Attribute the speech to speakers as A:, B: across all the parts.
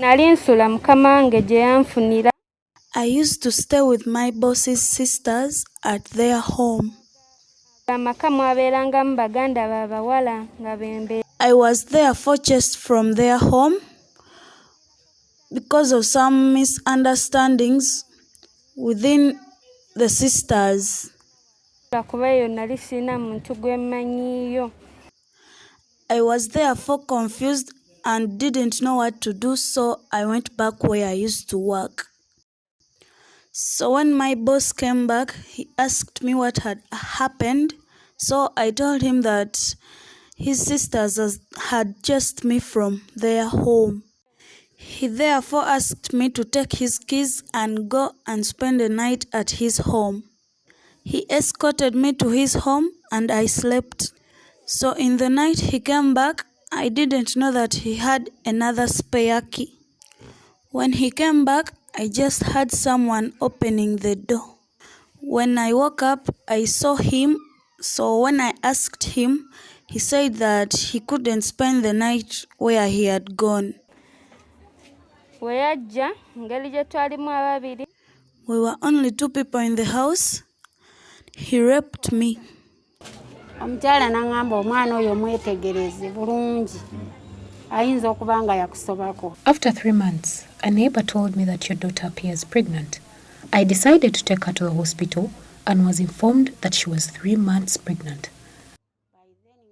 A: Nali nsula mukama wange gye yanfunira.
B: I used to stay with my boss's sisters at their home.
A: Amaka mwabeerangamu baganda b'abawala nga bembe.
B: I was there just from their home because of some misunderstandings within the sisters.
A: Kuba eyo nali sirina muntu gwe mmanyiiyo.
B: I was therefore confused and didn't know what to do, so I went back where I used to work. So when my boss came back, he asked me what had happened. So I told him that his sisters had chased me from their home. He therefore asked me to take his keys and go and spend the night at his home. He escorted me to his home and I slept. So in the night he came back. I didn't know that he had another spare key. When he came back, I just heard someone opening the door. When I woke up, I saw him. So when I asked him, he said that he couldn't spend the night where he had gone.
A: We yajja ngeri gye twalimu ababiri.
B: We were only 2 people in the house. He raped me.
C: Omukyala n'angamba omwana oyo mwetegereze bulungi. Ayinza okuba nga yakusobako.
D: After 3 months, a neighbor told me that your daughter appears pregnant. I decided to take her to the hospital and was informed that she was 3 months pregnant.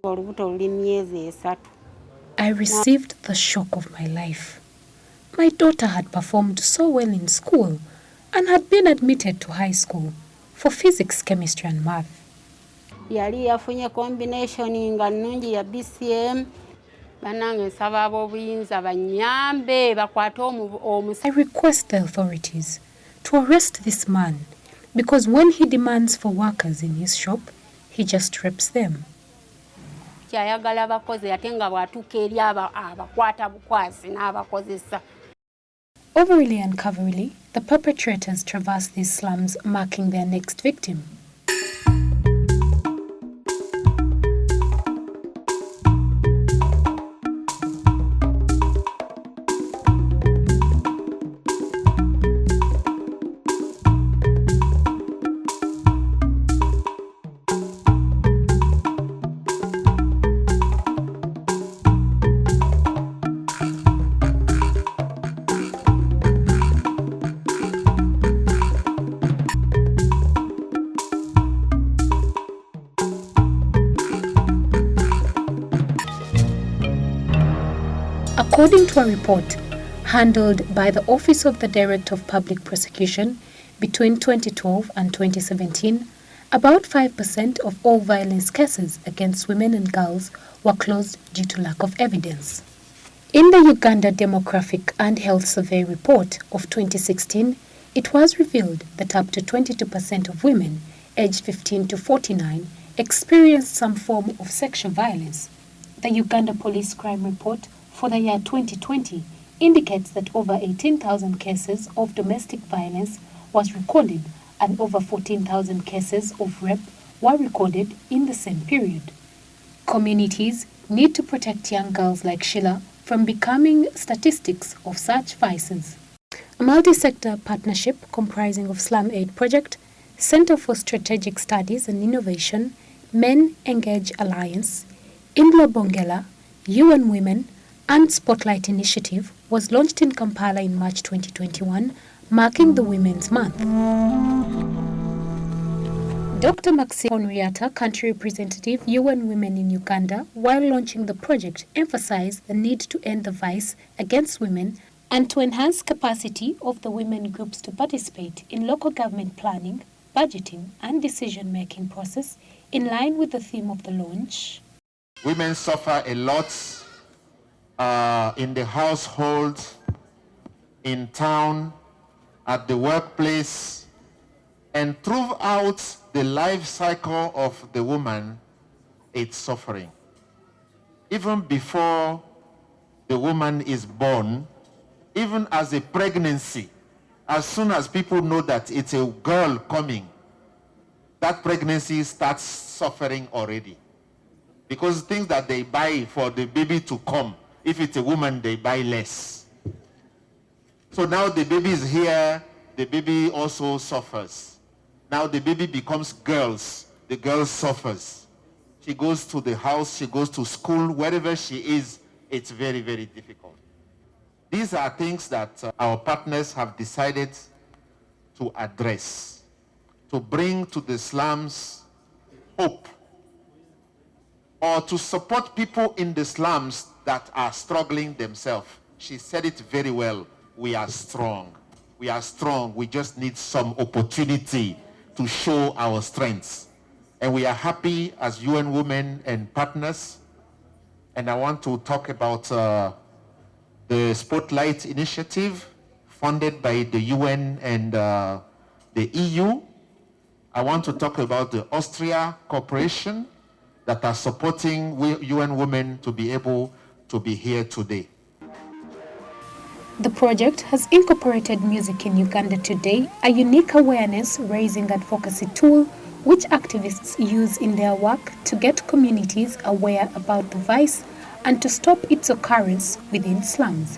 C: Olubuto luli myezi 3.
D: I received the shock of my life. My daughter had performed so well in school and had been admitted to high school for physics, chemistry and math.
C: Yali yafunye combination nga nnungi ya BCM. Banange nsaba ab'obuyinza bannyambe bakwate
D: I request the authorities to arrest this man because when he demands for workers in his shop, he just rapes them.
C: Kyayagala bakozi ate nga bw'atuuka eri abakwata bukwasi n'abakozesa.
D: Overly and covertly, the perpetrators traverse these slums, marking their next victim. According to a report handled by the Office of the Director of Public Prosecution between 2012 and 2017, about 5% of all violence cases against women and girls were closed due to lack of evidence. In the Uganda Demographic and Health Survey report of 2016, it was revealed that up to 22% of women aged 15 to 49 experienced some form of sexual violence. The Uganda Police Crime Report for the year 2020 indicates that over 18,000 cases of domestic violence was recorded and over 14,000 cases of rape were recorded in the same period. Communities need to protect young girls like Sheila from becoming statistics of such vices. A multi-sector partnership comprising of Slum Aid Project, Center for Strategic Studies and Innovation, Men Engage Alliance, Indlo Bongela, UN Women, and Spotlight Initiative was launched in Kampala in March 2021, marking the Women's Month. Dr. Maxine Henrietta, country representative, UN Women in Uganda, while launching the project, emphasized the need to end the vice against women and to enhance capacity of the women groups to participate in local government planning, budgeting, and decision-making process in line with the theme of the launch.
E: Women suffer a lot in the household, in town, at the workplace, and throughout the life cycle of the woman, it's suffering. Even before the woman is born, even as a pregnancy, as soon as people know that it's a girl coming, that pregnancy starts suffering already. Because things that they buy for the baby to come, if it's a woman, they buy less. So now the baby is here, the baby also suffers. Now the baby becomes girls, the girl suffers. She goes to the house, she goes to school, wherever she is, it's very, very difficult. These are things that our partners have decided to address, to bring to the slums hope, or to support people in the slums that are struggling themselves. She said it very well. We are strong. We are strong. We just need some opportunity to show our strengths. And we are happy as UN Women and partners. And I want to talk about the Spotlight Initiative funded by the UN and the EU. I want to talk about the Austria Corporation that are supporting UN Women to be able to be here today.
D: The project has incorporated Music in Uganda Today, a unique awareness-raising advocacy tool which activists use in their work to get communities aware about the vice and to stop its occurrence within slums.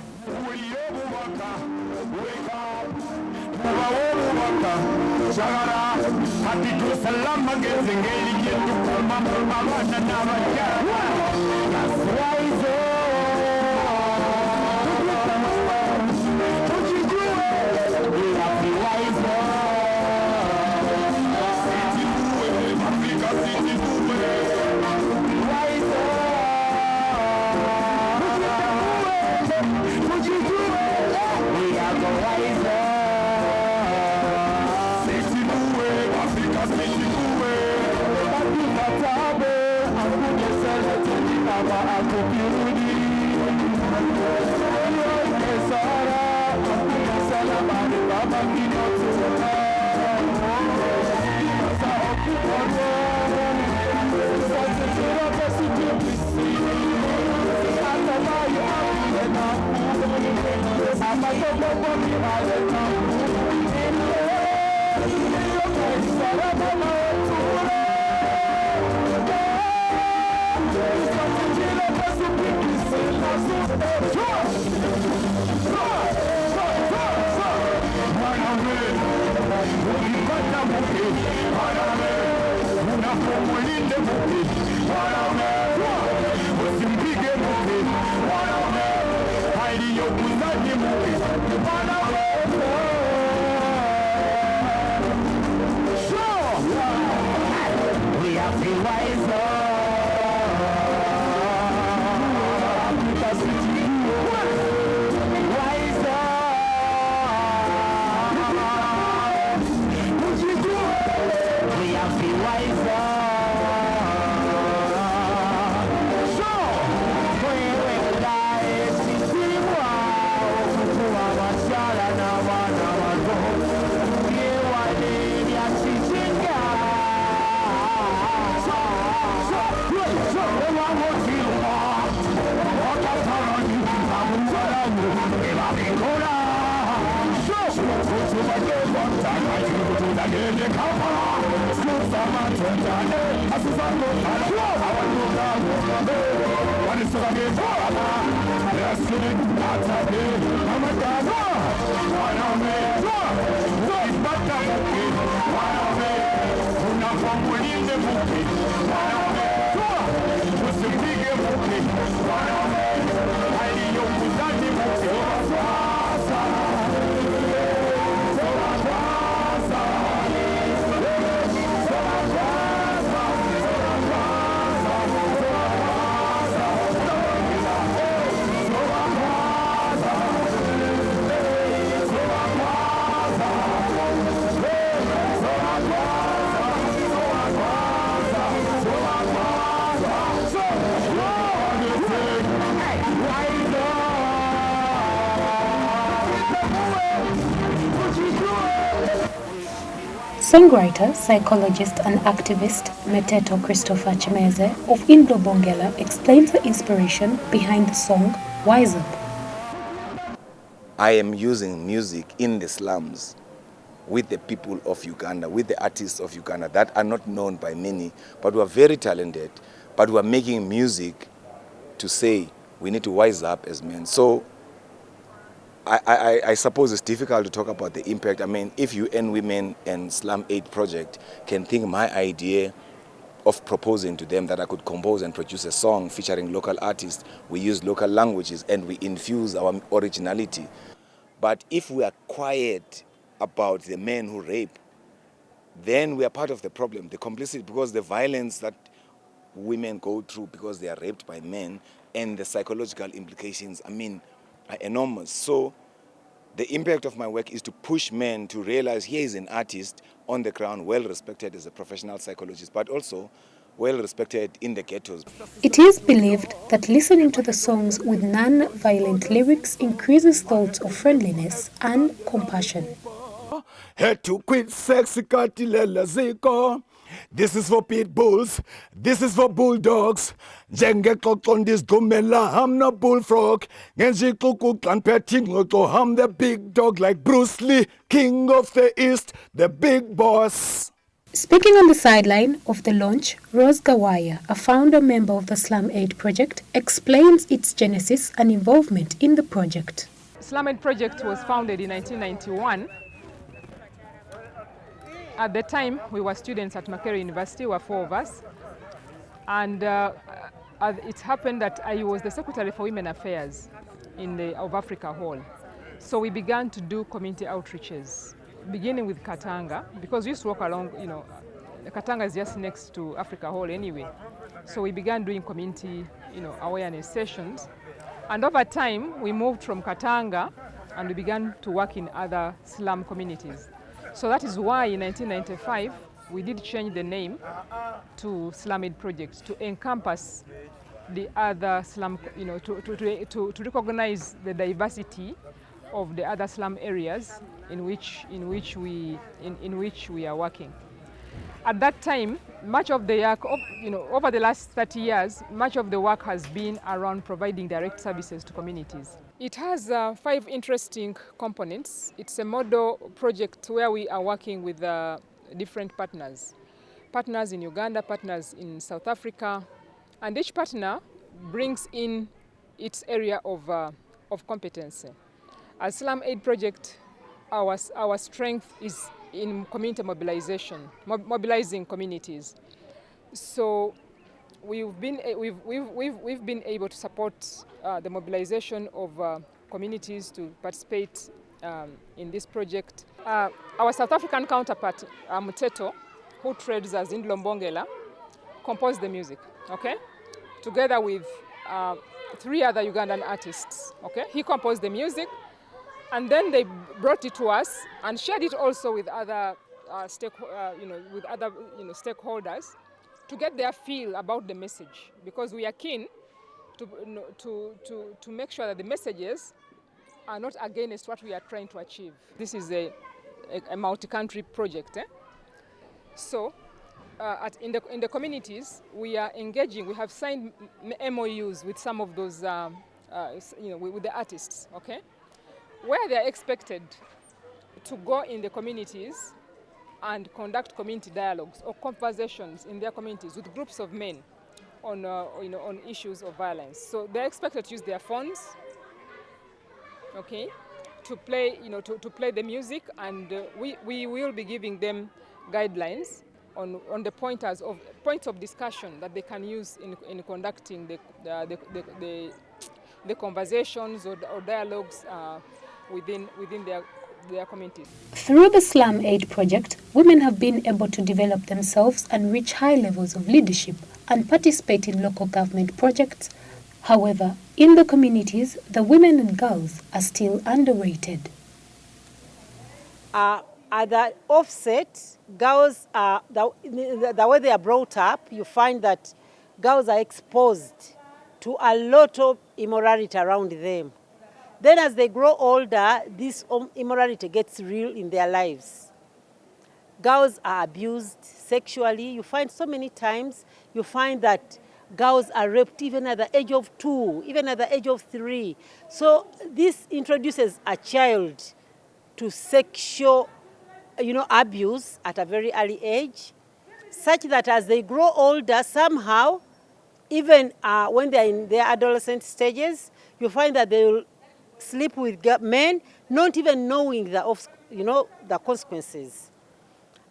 D: Songwriter, psychologist and activist Meteto Christopher Chimeze of Indo Bongela explains the inspiration behind the song Wise Up.
F: I am using music in the slums with the people of Uganda, with the artists of Uganda that are not known by many, but who are very talented, but who are making music to say we need to wise up as men. So I suppose it's difficult to talk about the impact. I mean, if UN Women and Slum Aid Project can think my idea of proposing to them that I could compose and produce a song featuring local artists, we use local languages and we infuse our originality. But if we are quiet about the men who rape, then we are part of the problem, the complicity, because the violence that women go through because they are raped by men and the psychological implications, I mean, are enormous. So the impact of my work is to push men to realize he is an artist on the ground, well respected as a professional psychologist, but also well respected in the ghettos.
D: It is believed that listening to the songs with non-violent lyrics increases thoughts of friendliness and compassion.
G: Had to quit sexy katilela ziko. This is for pit bulls, this is for bulldogs. Njengexoxondis dumela, I'm no bullfrog. Ngenjixukuxan petingoxo, I'm the big dog like Bruce Lee, king of the east, the big boss.
D: Speaking on the sideline of the launch, Rose Gawaya, a founder member of the Slum Aid Project, explains its genesis and involvement in the project.
H: Slum Aid Project was founded in 1991. At the time, we were students at Makerere University, there were 4 of us. And it happened that I was the Secretary for Women Affairs in the of Africa Hall. So we began to do community outreaches, beginning with Katanga, because we used to walk along, Katanga is just next to Africa Hall anyway. So we began doing community, awareness sessions. And over time, we moved from Katanga and we began to work in other slum communities. So that is why in 1995, we did change the name to Slum Aid Project to encompass the other slum, to recognize the diversity of the other slum areas in which we are working. At that time, much of the work, over the last 30 years, much of the work has been around providing direct services to communities. It has 5 interesting components. It's a model project where we are working with different partners. Partners in Uganda, partners in South Africa, and each partner brings in its area of competency. As Slum Aid Project, our strength is in community mobilization, mobilizing communities. So we've been able to support the mobilization of communities to participate in this project. Our South African counterpart, Muteto, who trades as Indlombongela, composed the music, okay? Together with 3 other Ugandan artists, okay? He composed the music, and then they brought it to us and shared it also with other stakeholders to get their feel about the message, because we are keen to make sure that the messages are not against what we are trying to achieve. This is a multi-country project. So in the communities, we are engaging. We have signed MOUs with some of those, with the artists, okay? Where they are expected to go in the communities and conduct community dialogues or conversations in their communities with groups of men on issues of violence. So they're expected to use their phones, okay, to play, to play the music, and we will be giving them guidelines on the points of discussion that they can use in conducting the conversations or dialogues within their communities.
D: Through the Slum Aid Project, women have been able to develop themselves and reach high levels of leadership and participate in local government projects. However, in the communities, the women and girls are still underrated.
I: At the offset, girls are, the way they are brought up, you find that girls are exposed to a lot of immorality around them. Then as they grow older, this immorality gets real in their lives. Girls are abused sexually. You find so many times, you find that girls are raped even at the age of 2, even at the age of 3. So this introduces a child to sexual abuse at a very early age, such that as they grow older, somehow, even when they're in their adolescent stages, you find that they will sleep with men, not even knowing the consequences.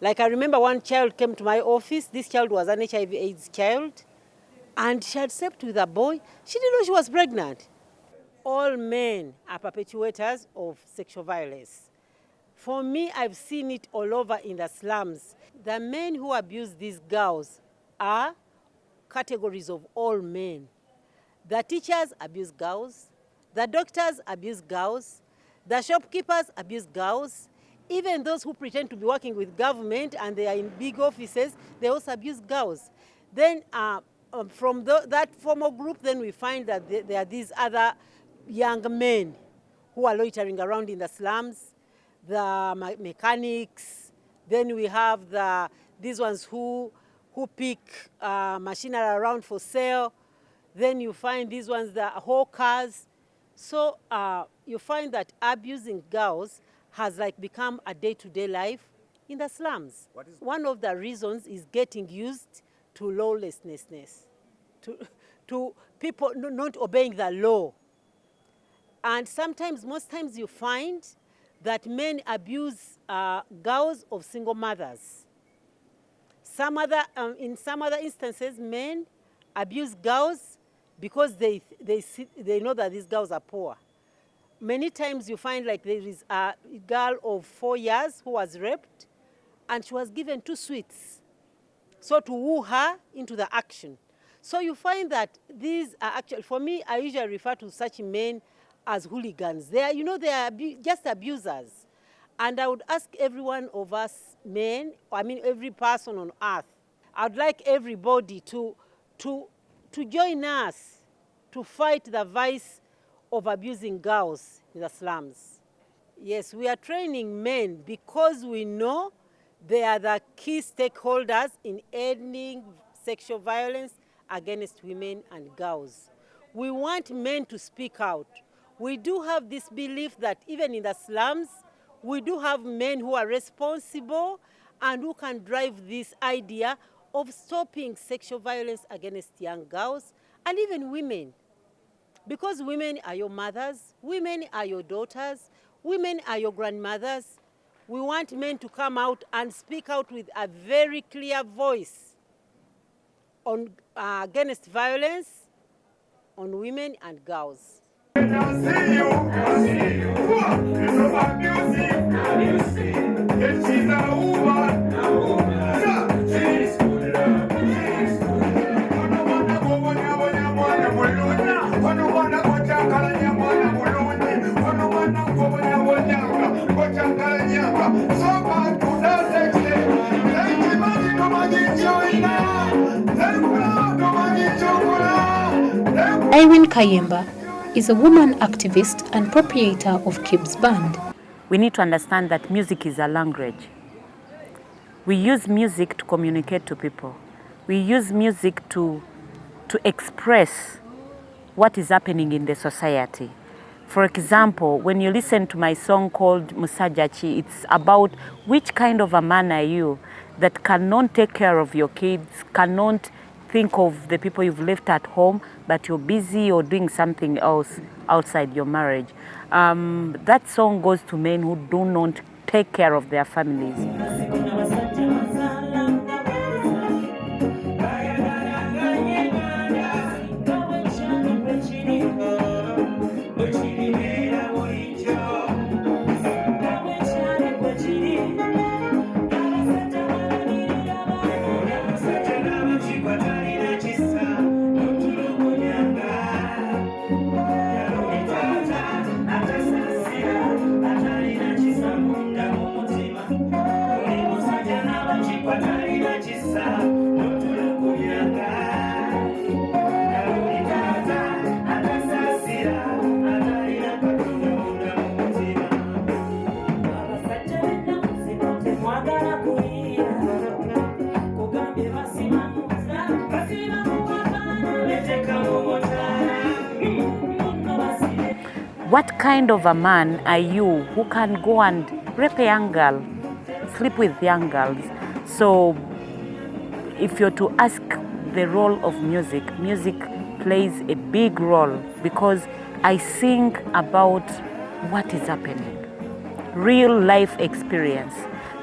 I: Like I remember one child came to my office. This child was an HIV/AIDS child, and she had slept with a boy. She didn't know she was pregnant. All men are perpetuators of sexual violence. For me, I've seen it all over in the slums. The men who abuse these girls are categories of all men. The teachers abuse girls, the doctors abuse girls, the shopkeepers abuse girls, even those who pretend to be working with government and they are in big offices, they also abuse girls. Then from that formal group, then we find that there are these other young men who are loitering around in the slums, the mechanics. Then we have these ones who pick machinery around for sale. Then you find these ones, the hawkers. So you find that abusing girls has like become a day-to-day life in the slums. One of the reasons is getting used to lawlessness, to people not obeying the law. And most times you find that men abuse girls of single mothers. In some other instances, men abuse girls because they know that these girls are poor. Many times you find like there is a girl of 4 years who was raped and she was given 2 sweets. So to woo her into the action. So you find that these are actually, for me, I usually refer to such men as hooligans. They are just abusers. And I would ask every one of us men, every person on earth, I'd like everybody to join us to fight the vice of abusing girls in the slums. Yes, we are training men because we know they are the key stakeholders in ending sexual violence against women and girls. We want men to speak out. We do have this belief that even in the slums, we do have men who are responsible and who can drive this idea of stopping sexual violence against young girls and even women. Because women are your mothers, women are your daughters, women are your grandmothers. We want men to come out and speak out with a very clear voice on against violence on women and girls.
D: Irene Kayemba is a woman activist and proprietor of Kibz Band.
J: We need to understand that music is a language. We use music to communicate to people. We use music to express what is happening in the society. For example, when you listen to my song called Musajachi, it's about which kind of a man are you that cannot take care of your kids, cannot think of the people you've left at home, but you're busy or doing something else outside your marriage. That song goes to men who do not take care of their families. What kind of a man are you who can go and rape a young girl, sleep with young girls? So if you're to ask the role of music, music plays a big role because I sing about what is happening, real life experience.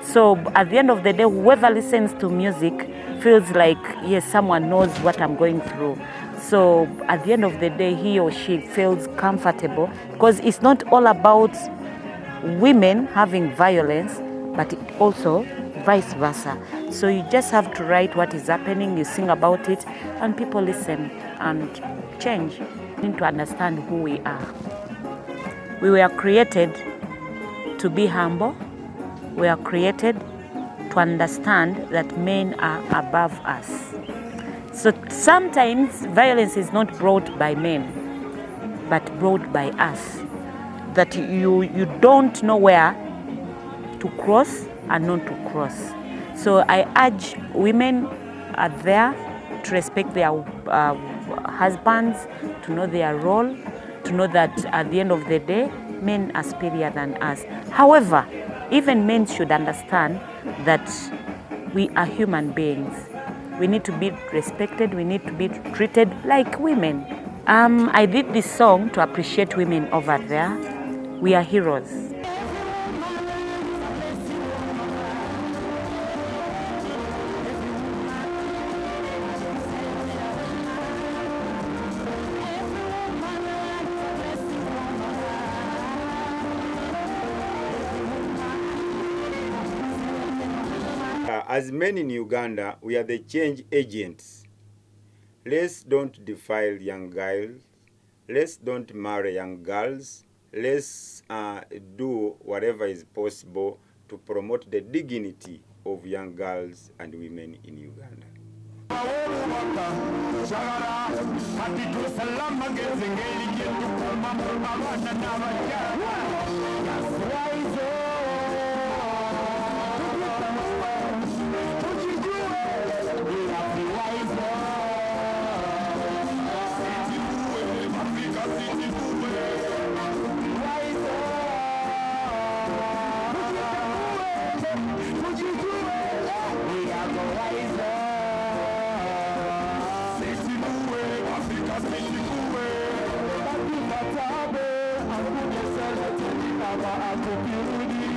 J: So at the end of the day, whoever listens to music feels like, yes, someone knows what I'm going through. So at the end of the day, he or she feels comfortable, because it's not all about women having violence, but it also vice versa. So you just have to write what is happening, you sing about it, and people listen and change. We need to understand who we are. We were created to be humble. We are created to understand that men are above us. So sometimes violence is not brought by men, but brought by us. That you don't know where to cross and not to cross. So I urge women out there to respect their husbands, to know their role, to know that at the end of the day, men are superior than us. However, even men should understand that we are human beings. We need to be respected, we need to be treated like women. I did this song to appreciate women over there. We are heroes.
K: As men in Uganda, we are the change agents. Let's don't defile young girls. Let's don't marry young girls. Let's do whatever is possible to promote the dignity of young girls and women in Uganda.
G: Africa,